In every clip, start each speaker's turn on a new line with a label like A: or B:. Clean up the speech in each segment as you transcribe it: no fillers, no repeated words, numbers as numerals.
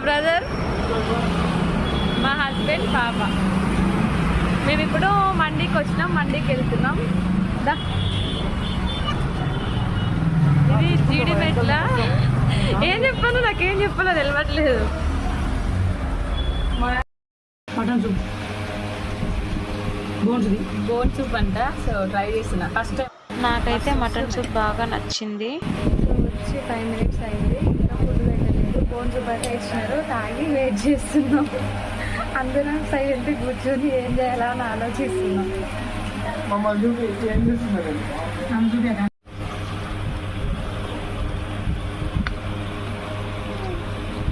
A: Brother, మా husband, పాప. మేము ఇప్పుడు మండీకి వచ్చినాం, మండీకి వెళ్తున్నాం. ఇది జీడిమెట్ల. ఏం చెప్పాను, నాకేం చెప్పాలో తెలియట్లేదు. బోన్ సూప్ అంట. సో ట్రై చేస్తున్నా ఫస్ట్ టైం.
B: నాకైతే మటన్ సూప్ బాగా నచ్చింది.
A: సో వచ్చి 5 minutes అయింది, ఇంకా ఫుడ్ పెట్టలేదు. బోన్ సూప్ అయితే ఇచ్చినారు, తాగి వెయిట్ చేస్తున్నాం. అందరం సైలెంట్ కూర్చొని ఏం చేయాలా అని ఆలోచిస్తున్నాం.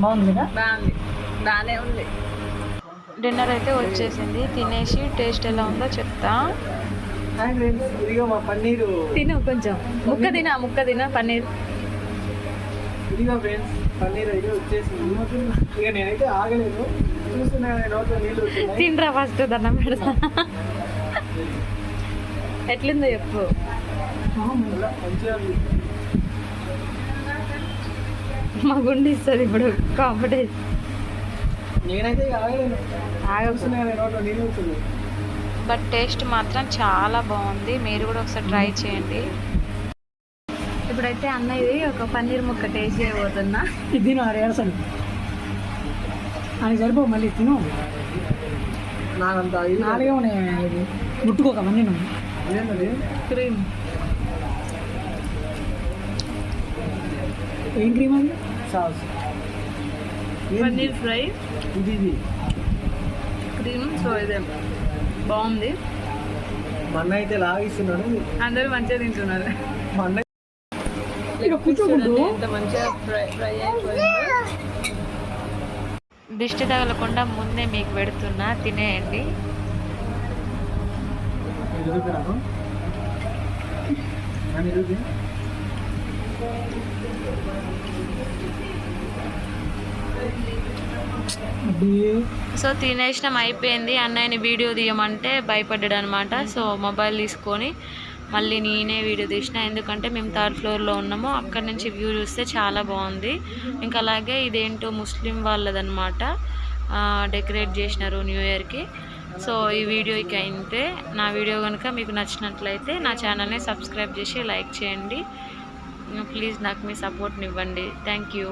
B: బాగుంది కదా?
A: బాగుంది, బాగానే ఉంది.
B: డిన్నర్ అయితే వచ్చేసింది. తినేసి టేస్ట్ ఎలా ఉందో చెప్తా.
A: తిను, కొంచెం ముక్క తిన పన్నీర్.
C: పన్నీర్ అయితే వచ్చేసింది. ఇక నేనైతే ఆగలేదు, చూస్తున్నా నోట్లో నీళ్ళు.
A: తినరా ఫస్ట్, దండం పెడతా. ఎట్లుందో చెప్పు.
C: మంచిగా
A: మా గుండె ఇస్తుంది ఇప్పుడు కాంపిటీషన్.
C: నేనైతే ఆగలేను, చూస్తున్నా నోట్లో నీళ్ళు వస్తుంది.
B: బట్ టేస్ట్ మాత్రం చాలా బాగుంది. మీరు కూడా ఒకసారి ట్రై చేయండి.
A: ఇప్పుడైతే అన్నయ్యది ఒక పన్నీర్ ముక్క టేస్ట్ చేయబోతున్నా.
C: ఇది తిను, 6 years అని సరిపో, మళ్ళీ తిను. నాకంత నాలుగే ఉన్నాయి, ముట్టుకోక మళ్ళీ. ఏంటది?
A: క్రీమ్.
C: ఏం క్రీమ్ అది? సాస్,
A: పన్నీర్ ఫ్రై,
C: ఇది
A: క్రీమ్. సో ఇదే బాగుంది.
C: మన్న అయితే లాగిస్తున్నాడు,
A: అందరూ మంచిగా తింటున్నారు.
C: మన్న
A: ఎంత మంచిగా ఫ్రై అయిపోయింది.
B: దిష్టి తగలకుండా ముందే మీకు పెడుతున్నా, తినేయండి. సో తినేసినాం, అయిపోయింది. అన్నయ్యని వీడియో తీయమంటే భయపడ్డాడు అనమాట. సో మొబైల్ తీసుకొని మళ్ళీ నేనే వీడియో తీసిన, ఎందుకంటే మేము 3rd floorలో ఉన్నాము. అక్కడి నుంచి వ్యూ చూస్తే చాలా బాగుంది. ఇంకా అలాగే ఇదేంటో ముస్లిం వాళ్ళదనమాట, డెకరేట్ చేసినారు న్యూ ఇయర్కి. సో ఈ వీడియో ఇక ఇంతే. నా వీడియో కనుక మీకు నచ్చినట్లయితే నా ఛానల్ని సబ్స్క్రైబ్ చేసి లైక్ చేయండి. ప్లీజ్ నాకు మీ సపోర్ట్ని ఇవ్వండి. Thank you.